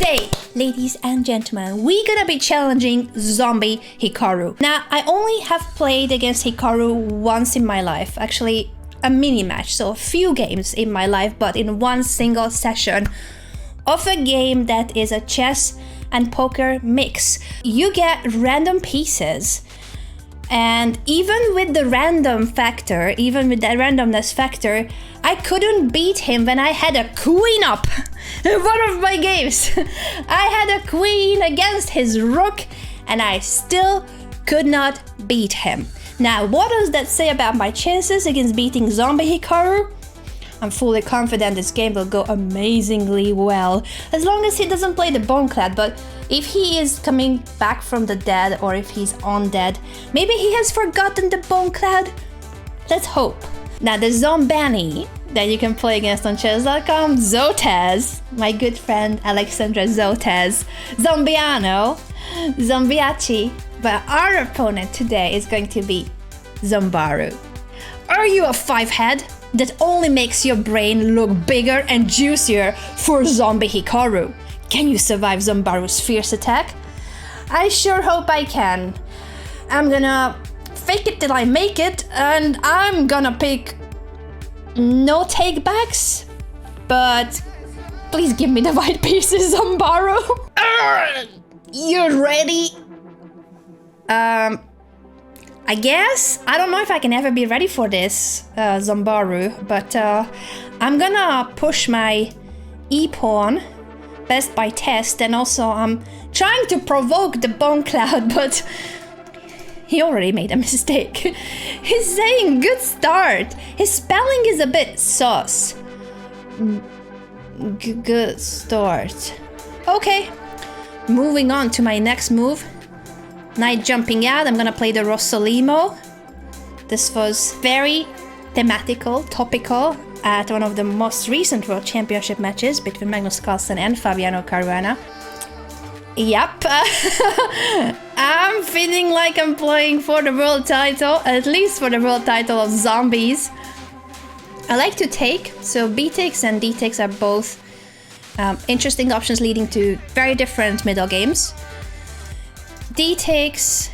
Today, ladies and gentlemen, we're gonna be challenging Zombie Hikaru. Now, I only have played against Hikaru once in my life, actually a mini match, so a few games in my life, but in one single session of a game that is a chess and poker mix. You get random pieces, and even with the random factor, even with that randomness factor, I couldn't beat him when I had a queen up in one of my games. I had a queen against his rook and I still could not beat him. Now, what does that say about my chances against beating Zombie Hikaru? I'm fully confident this game will go amazingly well, as long as he doesn't play the Boneclad, but if he is coming back from the dead or if he's undead, maybe he has forgotten the Boneclad? Let's hope. Now, the Zombani that you can play against on chess.com, Zotez, my good friend Alexandra Zotez, Zombiano, Zombiachi, but our opponent today is going to be Zombaru. Are you a five-head that only makes your brain look bigger and juicier for Zombie Hikaru? Can you survive Zombaru's fierce attack? I sure hope I can. I'm gonna fake it till I make it, and I'm gonna pick no takebacks, but please give me the white pieces, Zombaru. You ready? I guess? I don't know if I can ever be ready for this, Zombaru, but I'm gonna push my e-pawn, best by test, and also I'm trying to provoke the Boneclad, but he already made a mistake. He's saying good start. His spelling is a bit sus. Good start. Okay, moving on to my next move. Knight jumping out, I'm gonna play the Rossolimo. This was very thematical, topical at one of the most recent World Championship matches between Magnus Carlsen and Fabiano Caruana. Yep, I'm feeling like I'm playing for the world title, at least for the world title of zombies. I like to take, so B takes and D takes are both interesting options leading to very different middle games. D takes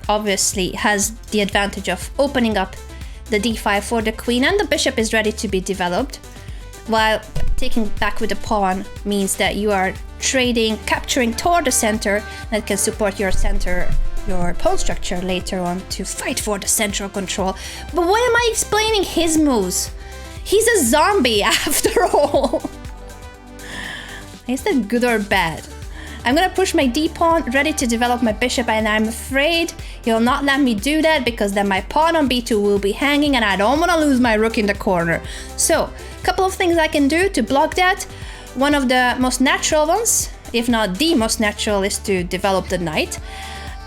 obviously has the advantage of opening up the d5 for the queen, and the bishop is ready to be developed, while taking back with the pawn means that you are capturing toward the center that can support your pawn structure later on to fight for the central control. But why am I explaining his moves? He's a zombie after all. Is that good or bad? I'm gonna push my d-pawn, ready to develop my bishop, and I'm afraid he'll not let me do that because then my pawn on b2 will be hanging and I don't want to lose my rook in the corner. So, a couple of things I can do to block that. One of the most natural ones, if not the most natural, is to develop the knight.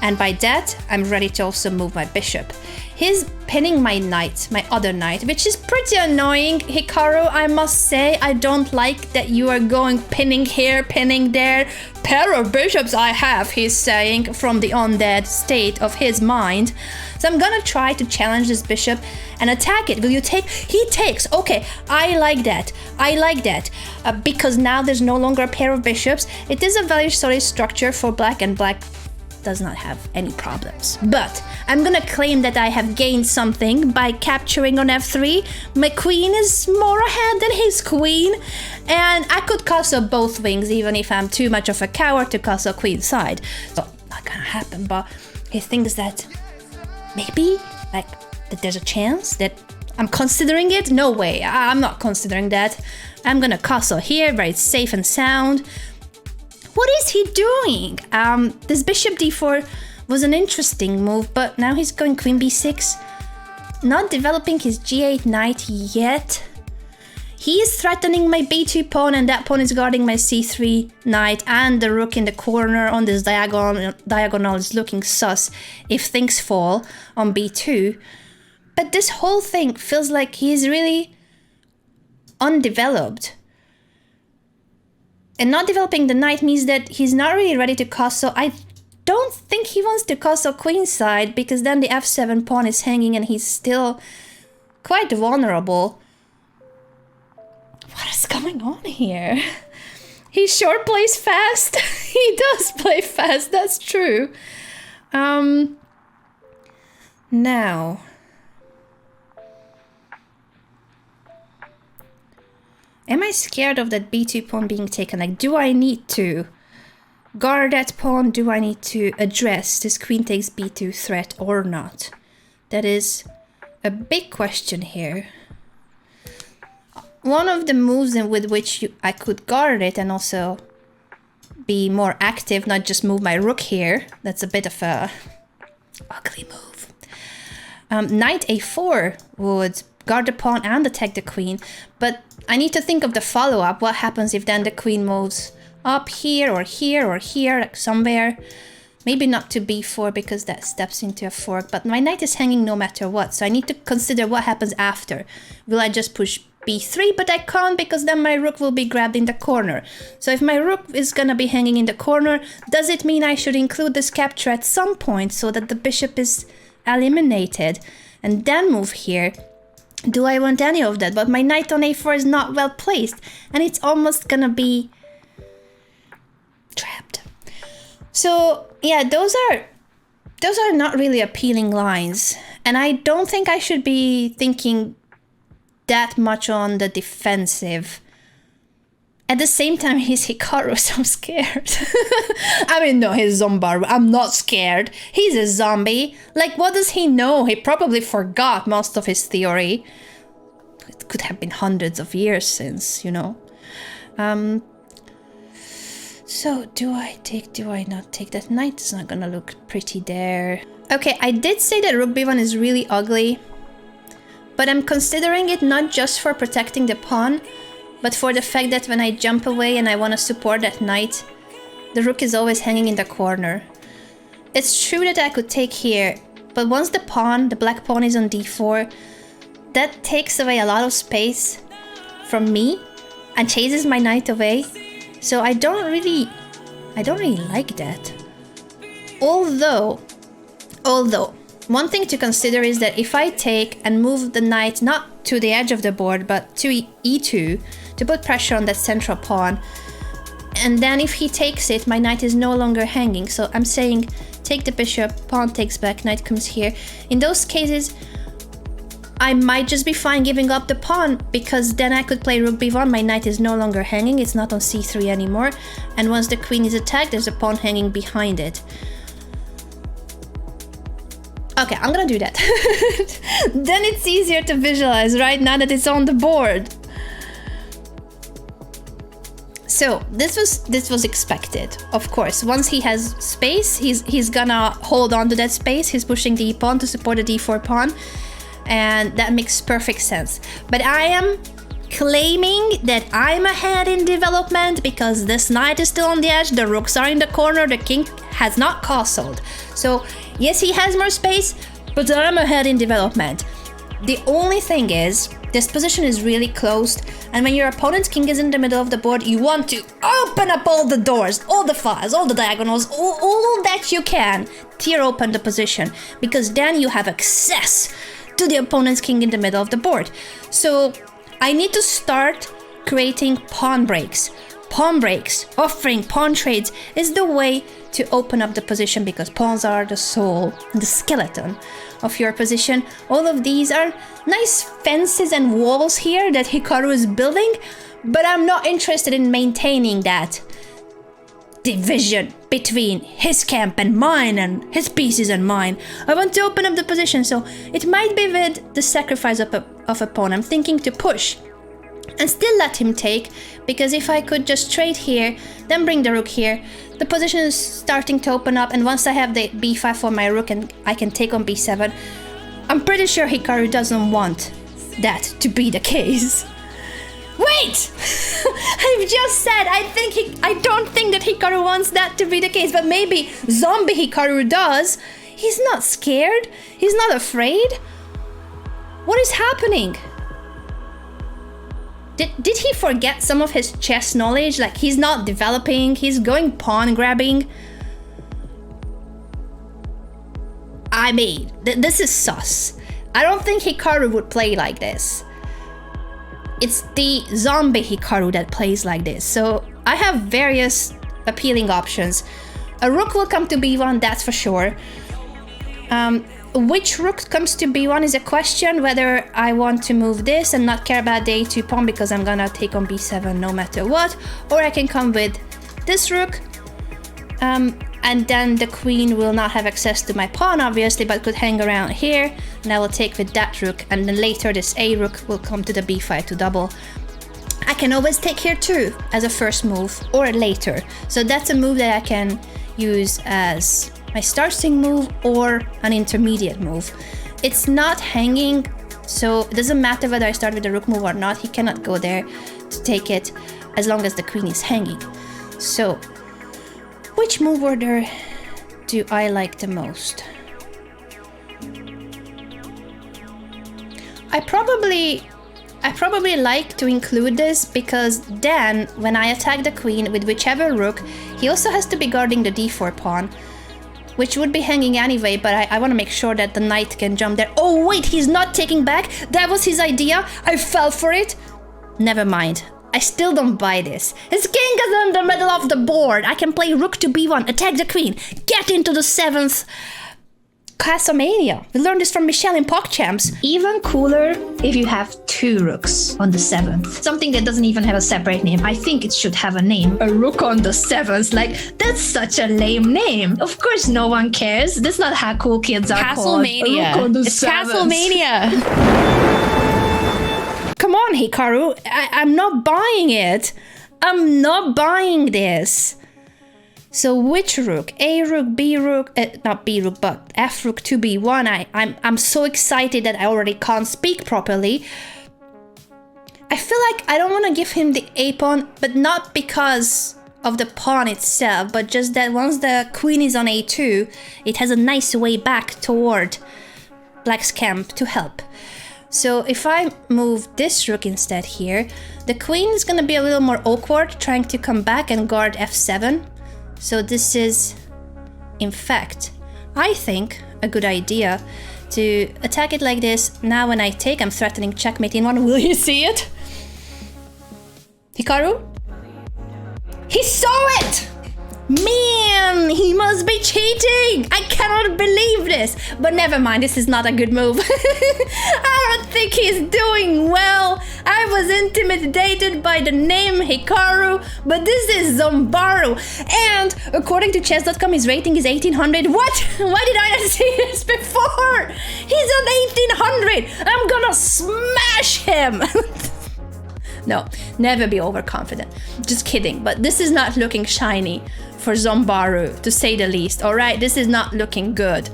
And by that, I'm ready to also move my bishop. He's pinning my knight, my other knight, which is pretty annoying, Hikaru, I must say. I don't like that you are going pinning here, pinning there. Pair of bishops I have, he's saying, from the undead state of his mind. So I'm gonna try to challenge this bishop and attack it. Will you take? He takes. Okay, I like that. I like that. Because now there's no longer a pair of bishops. It is a very solid structure for black, and black does not have any problems. But I'm gonna claim that I have gained something by capturing on f3. My queen is more ahead than his queen, and I could castle both wings even if I'm too much of a coward to castle queen side. So not gonna happen, but he thinks that maybe that there's a chance that I'm considering it. No way, I'm not considering that. I'm gonna castle here where it's safe and sound. What is he doing? This bishop d4 was an interesting move, but now he's going queen b6. Not developing his g8 knight yet. He is threatening my b2 pawn, and that pawn is guarding my c3 knight, and the rook in the corner on this diagonal is looking sus if things fall on b2. But this whole thing feels like he is really undeveloped. And not developing the knight means that he's not really ready to castle. I don't think he wants to castle queenside, because then the f7 pawn is hanging and he's still quite vulnerable. What is going on here? He sure plays fast. He does play fast, that's true. Now. Am I scared of that b2 pawn being taken? Like, do I need to guard that pawn? Do I need to address this queen takes b2 threat or not? That is a big question here. One of the moves with which I could guard it and also be more active, not just move my rook here. That's a bit of a ugly move. Knight a4 would guard the pawn and attack the queen, but I need to think of the follow-up. What happens if then the queen moves up here or here or here, like somewhere? Maybe not to b4 because that steps into a fork, but my knight is hanging no matter what, so I need to consider what happens after. Will I just push b3? But I can't, because then my rook will be grabbed in the corner. So if my rook is gonna be hanging in the corner, does it mean I should include this capture at some point so that the bishop is eliminated and then move here? Do I want any of that? But my knight on a4 is not well placed, and it's almost gonna be trapped. So yeah, those are not really appealing lines, and I don't think I should be thinking that much on the defensive. At the same time, he's Hikaru, so I'm scared. I mean, no, he's Zombar. I'm not scared. He's a zombie. Like, what does he know? He probably forgot most of his theory. It could have been hundreds of years since, you know. So, do I take, do I not take? That knight is not gonna look pretty there. Okay, I did say that rook b1 is really ugly, but I'm considering it not just for protecting the pawn, but for the fact that when I jump away and I want to support that knight, the rook is always hanging in the corner. It's true that I could take here, but once the pawn, the black pawn, is on d4, that takes away a lot of space from me and chases my knight away. So I don't really like that. Although, one thing to consider is that if I take and move the knight not to the edge of the board, but to e2, to put pressure on that central pawn, and then if he takes it, my knight is no longer hanging. So I'm saying take the bishop, pawn takes back, knight comes here. In those cases, I might just be fine giving up the pawn, because then I could play rook b1, my knight is no longer hanging, it's not on c3 anymore, and once the queen is attacked, there's a pawn hanging behind it. Okay, I'm gonna do that. Then it's easier to visualize, right? Now that it's on the board. So this was expected, of course. Once he has space, he's gonna hold on to that space. He's pushing the e-pawn to support the d4 pawn, and that makes perfect sense. But I am claiming that I'm ahead in development because this knight is still on the edge, the rooks are in the corner, the king has not castled. So yes, he has more space, but I'm ahead in development. The only thing is, this position is really closed, and when your opponent's king is in the middle of the board, you want to open up all the doors, all the files, all the diagonals, all that you can, tear open the position, because then you have access to the opponent's king in the middle of the board. So I need to start creating pawn breaks. Pawn breaks, offering pawn trades is the way to open up the position, because pawns are the soul, the skeleton of your position. All of these are nice fences and walls here that Hikaru is building, but I'm not interested in maintaining that division between his camp and mine, and his pieces and mine. I want to open up the position, so it might be with the sacrifice of a pawn. I'm thinking to push and still let him take, because if I could just trade here, then bring the rook here, the position is starting to open up, and once I have the b5 for my rook and I can take on b7, I'm pretty sure Hikaru doesn't want that to be the case. Wait! I've just said I don't think that Hikaru wants that to be the case, but maybe Zombie Hikaru does. He's not scared. He's not afraid. What is happening? Did he forget some of his chess knowledge? Like, he's not developing, he's going pawn grabbing. I mean, this is sus. I don't think Hikaru would play like this. It's the Zombie Hikaru that plays like this, so I have various appealing options. A rook will come to b1, that's for sure. Which rook comes to b1 is a question, whether I want to move this and not care about the a2 pawn because I'm gonna take on b7 no matter what, or I can come with this rook, and then the queen will not have access to my pawn obviously, but could hang around here, and I will take with that rook, and then later this a rook will come to the b5 to double. I can always take here too as a first move, or later, so that's a move that I can use as my starting move or an intermediate move. It's not hanging, so it doesn't matter whether I start with the rook move or not. He cannot go there to take it as long as the queen is hanging. So, which move order do I like the most? I probably like to include this because then when I attack the queen with whichever rook, he also has to be guarding the d4 pawn, which would be hanging anyway, but I want to make sure that the knight can jump there. Oh wait, he's not taking back? That was his idea? I fell for it? Never mind. I still don't buy this. His king is in the middle of the board. I can play rook to b1, attack the queen, get into the 7th. Castlemania. We learned this from Michelle in PogChamps. Even cooler if you have 2 rooks on the 7th. Something that doesn't even have a separate name. I think it should have a name. A rook on the 7th. Like, that's such a lame name. Of course no one cares. That's not how cool kids are called. Castlemania. A rook on the It's 7th. Castlemania. Come on, Hikaru. I'm not buying it. I'm not buying this. So which rook? A rook, B rook, not B rook, but F rook to B1. I'm so excited that I already can't speak properly. I feel like I don't want to give him the A pawn, but not because of the pawn itself, but just that once the queen is on A2, it has a nice way back toward Black's camp to help. So if I move this rook instead here, the queen is going to be a little more awkward trying to come back and guard F7. So this is, in fact, I think, a good idea to attack it like this. Now when I take, I'm threatening checkmate in one. Will you see it? Hikaru? He saw it! Man, he must be cheating! I cannot believe this! But never mind, this is not a good move. I don't think he's doing well. I was intimidated by the name Hikaru, but this is Zombaru. And according to chess.com, his rating is 1800. What? Why did I not see this before? He's on 1800! I'm gonna smash him! No, never be overconfident. Just kidding, but this is not looking shiny for Zombaru, to say the least, alright? This is not looking good.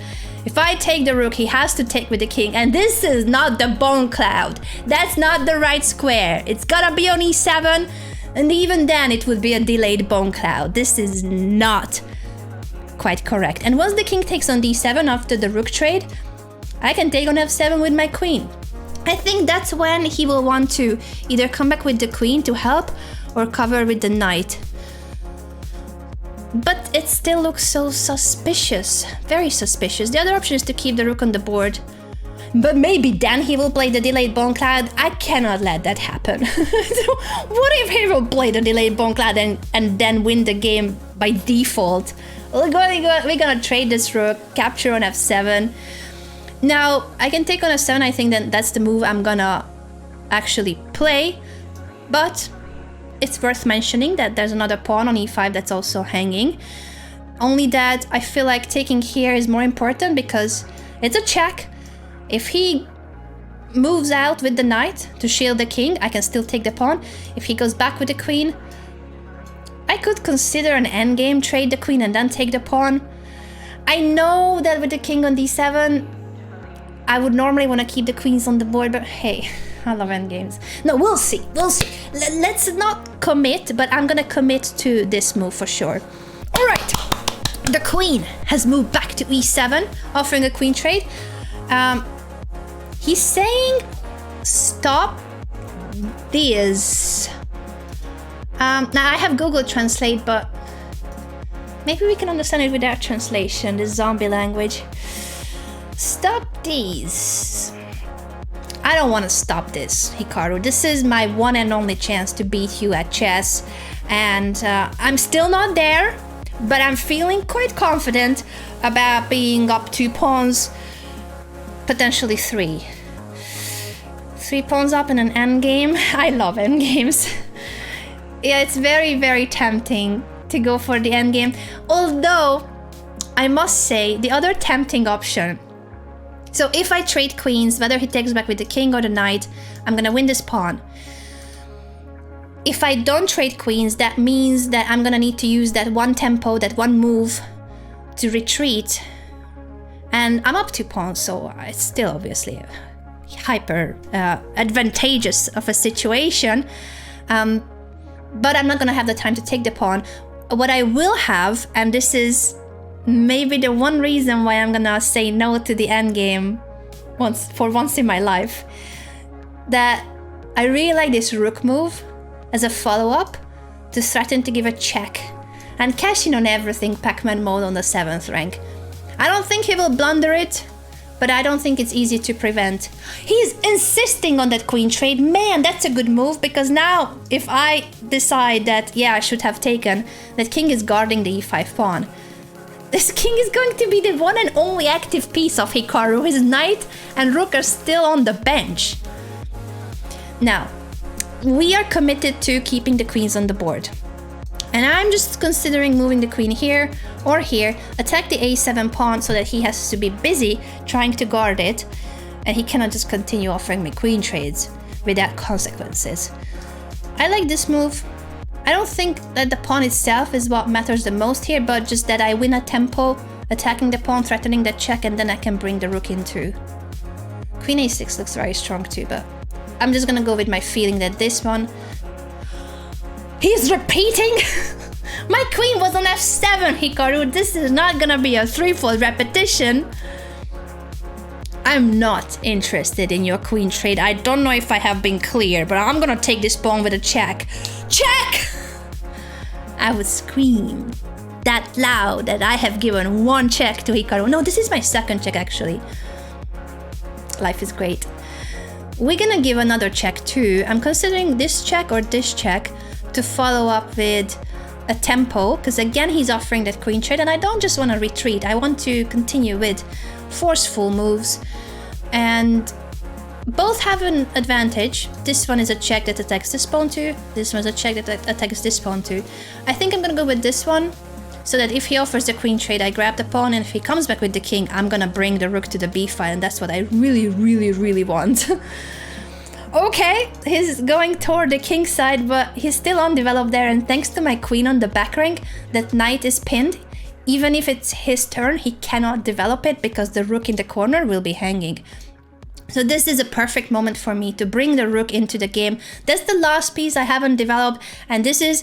If I take the rook, he has to take with the king, and this is not the bone cloud. That's not the right square. It's gotta be on e7, and even then it would be a delayed bone cloud. This is not quite correct. And once the king takes on d7 after the rook trade, I can take on f7 with my queen. I think that's when he will want to either come back with the queen to help or cover with the knight. But it still looks so suspicious, very suspicious. The other option is to keep the rook on the board. But maybe then he will play the delayed bone cloud. I cannot let that happen. So what if he will play the delayed bone cloud and then win the game by default? We're gonna trade this rook, capture on f7. Now, I can take on f7, I think that that's the move I'm gonna actually play, but it's worth mentioning that there's another pawn on e5 that's also hanging. Only that I feel like taking here is more important because it's a check. If he moves out with the knight to shield the king, I can still take the pawn. If he goes back with the queen, I could consider an endgame, trade the queen and then take the pawn. I know that with the king on d7, I would normally want to keep the queens on the board, but hey, I love endgames. No, we'll see. Let's not commit, but I'm gonna commit to this move for sure. All right, the queen has moved back to e7, offering a queen trade. He's saying stop this. Now I have Google Translate, but maybe we can understand it without translation, this zombie language. Stop these. I don't want to stop this, Hikaru. This is my one and only chance to beat you at chess. And I'm still not there, but I'm feeling quite confident about being up 2 pawns, potentially 3. 3 pawns up in an endgame. I love endgames. Yeah, it's very, very tempting to go for the endgame. Although, I must say, the other tempting option. So if I trade queens, whether he takes back with the king or the knight, I'm gonna win this pawn. If I don't trade queens, that means that I'm gonna need to use that one tempo, that one move to retreat. And I'm up 2 pawns, so it's still obviously hyper advantageous of a situation. But I'm not gonna have the time to take the pawn. What I will have, and this is maybe the one reason why I'm gonna say no to the endgame for once in my life, that I really like this rook move as a follow-up to threaten to give a check and cash in on everything Pac-Man mode on the 7th rank. I don't think he will blunder it, but I don't think it's easy to prevent. He's insisting on that queen trade. Man, that's a good move, because now if I decide that, yeah, I should have taken, that king is guarding the e5 pawn. This king is going to be the one and only active piece of Hikaru. His knight and rook are still on the bench. Now, we are committed to keeping the queens on the board. And I'm just considering moving the queen here or here, attack the a7 pawn so that he has to be busy trying to guard it, and he cannot just continue offering me queen trades without consequences. I like this move. I don't think that the pawn itself is what matters the most here, but just that I win a tempo, attacking the pawn, threatening the check, and then I can bring the rook in too. Queen a6 looks very strong too, but I'm just gonna go with my feeling that this one... He's repeating? My queen was on f7, Hikaru. This is not gonna be a threefold repetition. I'm not interested in your queen trade. I don't know if I have been clear, but I'm gonna take this pawn with a check. Check! I would scream that loud that I have given 1 check to Hikaru. No, this is my 2nd check actually. Life is great. We're gonna give another check too. I'm considering this check or this check to follow up with a tempo, because again he's offering that queen trade and I don't just want to retreat. I want to continue with forceful moves, and both have an advantage. This one is a check that attacks this pawn too. This one is a check that attacks this pawn too. I think I'm gonna go with this one, so that if he offers the queen trade, I grab the pawn, and if he comes back with the king, I'm gonna bring the rook to the b file, and that's what I really, really, really want. Okay, he's going toward the king side, but he's still undeveloped there, and thanks to my queen on the back rank, that knight is pinned. Even if it's his turn, he cannot develop it because the rook in the corner will be hanging. So this is a perfect moment for me to bring the rook into the game. That's the last piece I haven't developed, and this is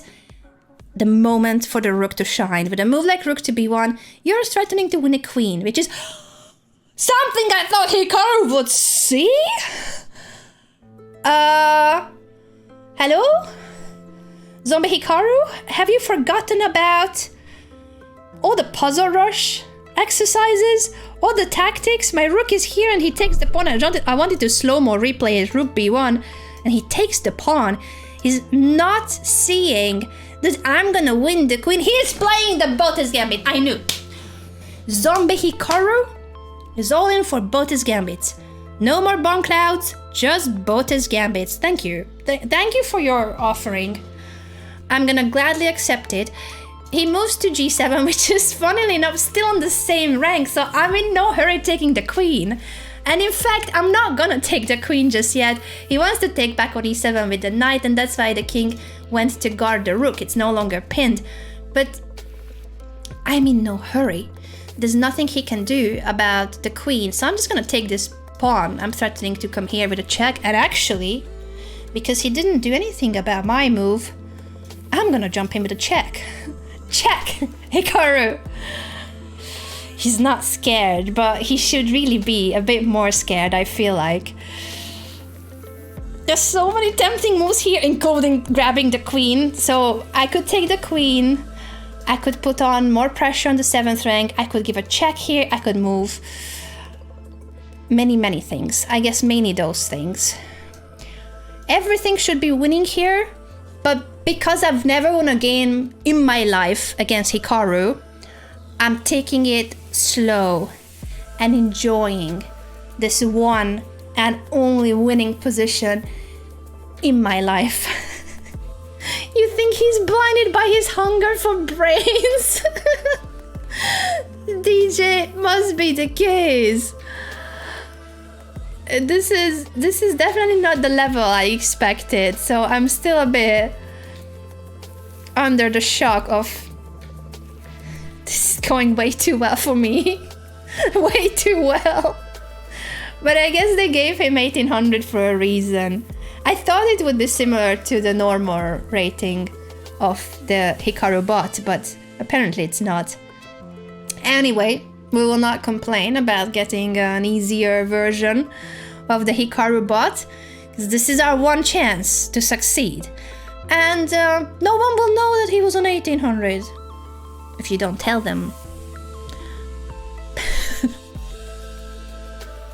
the moment for the rook to shine. With a move like rook to b1, you're threatening to win a queen, which is something I thought Hikaru would see? Hello? Zombie Hikaru? Have you forgotten about all the puzzle rush exercises? All the tactics? My rook is here and he takes the pawn. I wanted to slow-mo replay his rook b1 and he takes the pawn. He's not seeing that I'm gonna win the queen. He is playing the Bote's Gambit. I knew. Zombie Hikaru is all in for Bote's Gambits. No more bomb clouds, just Bote's Gambits. Thank you. Thank you for your offering. I'm gonna gladly accept it. He moves to g7, which is funnily enough still on the same rank, so I'm in no hurry taking the queen. And in fact, I'm not gonna take the queen just yet. He wants to take back on e7 with the knight, and that's why the king went to guard the rook. It's no longer pinned. But I'm in no hurry. There's nothing he can do about the queen, so I'm just gonna take this pawn. I'm threatening to come here with a check, and actually, because he didn't do anything about my move, I'm gonna jump in with a check. Check! Hikaru! He's not scared, but he should really be a bit more scared, I feel like. There's so many tempting moves here, including grabbing the queen. So I could take the queen, I could put on more pressure on the 7th rank, I could give a check here, I could move many things. I guess mainly those things. Everything should be winning here, but because I've never won a game in my life against Hikaru, I'm taking it slow and enjoying this one and only winning position in my life. You think he's blinded by his hunger for brains? DJ, must be the case. This is definitely not the level I expected, so I'm still a bit under the shock of this is going way too well for me. Way too well. But I guess they gave him 1800 for a reason. I thought it would be similar to the normal rating of the Hikaru bot, but apparently it's not. Anyway, we will not complain about getting an easier version of the Hikaru bot, because this is our one chance to succeed. And no one will know that he was on 1800 if you don't tell them.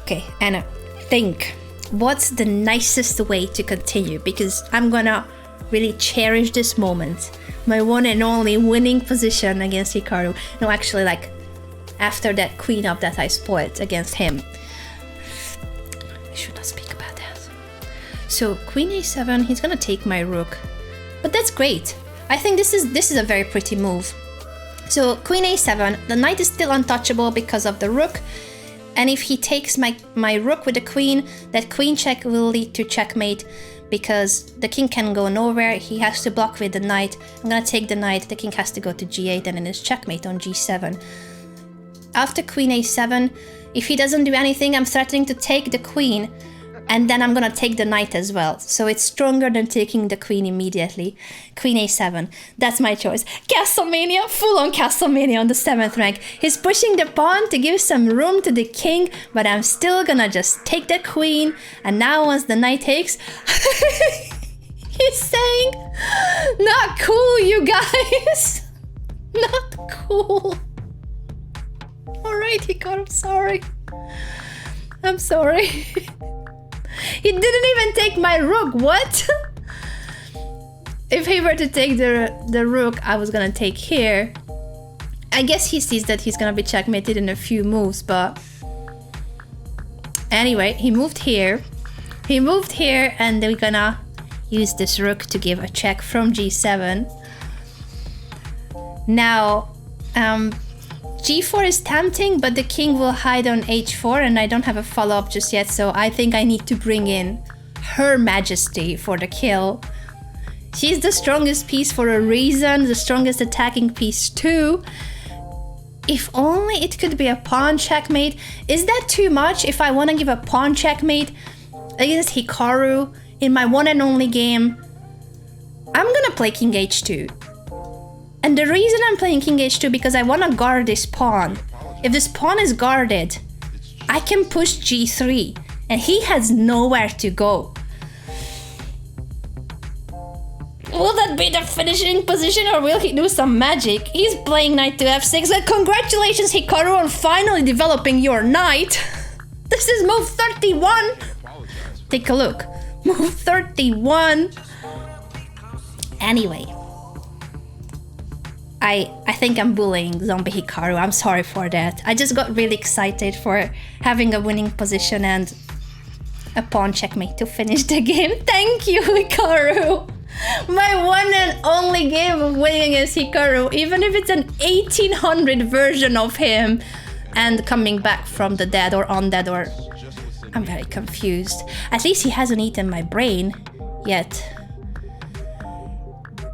Okay, Anna, think. What's the nicest way to continue? Because I'm gonna really cherish this moment. My one and only winning position against Hikaru. No, actually, like, after that queen up that I spoiled against him. I should not speak about that. So, queen a7, he's gonna take my rook. But that's great. I think this is a very pretty move. So, queen a7, the knight is still untouchable because of the rook. And if he takes my rook with the queen, that queen check will lead to checkmate because the king can go nowhere. He has to block with the knight. I'm gonna take the knight, the king has to go to g8 and then it's checkmate on g7. After queen a7, if he doesn't do anything, I'm threatening to take the queen and then I'm gonna take the knight as well. So it's stronger than taking the queen immediately. Queen a7, that's my choice. Castlemania, full on Castlemania on the 7th rank. He's pushing the pawn to give some room to the king, but I'm still gonna just take the queen. And now once the knight takes, he's saying, not cool, you guys. Not cool. Alright, Hikaru, I'm sorry. I'm sorry. He didn't even take my rook, what? If he were to take the rook, I was gonna take here. I guess he sees that he's gonna be checkmated in a few moves, but... Anyway, he moved here. He moved here, and we're gonna use this rook to give a check from g7. Now, g4 is tempting, but the king will hide on h4 and I don't have a follow-up just yet, so I think I need to bring in Her Majesty for the kill. She's the strongest piece for a reason, the strongest attacking piece too. If only it could be a pawn checkmate. Is that too much if I want to give a pawn checkmate against Hikaru in my one and only game? I'm gonna play king h2. And the reason I'm playing king h2 because I want to guard this pawn. If this pawn is guarded, I can push g3 and he has nowhere to go. Will that be the finishing position or will he do some magic? He's playing knight to f6, but congratulations Hikaru on finally developing your knight. This is move 31. Take a look. Move 31. Anyway. I think I'm bullying Zombie Hikaru. I'm sorry for that. I just got really excited for having a winning position and a pawn checkmate to finish the game. Thank you, Hikaru! My one and only game of winning against Hikaru, even if it's an 1800 version of him and coming back from the dead or undead or... I'm very confused. At least he hasn't eaten my brain yet.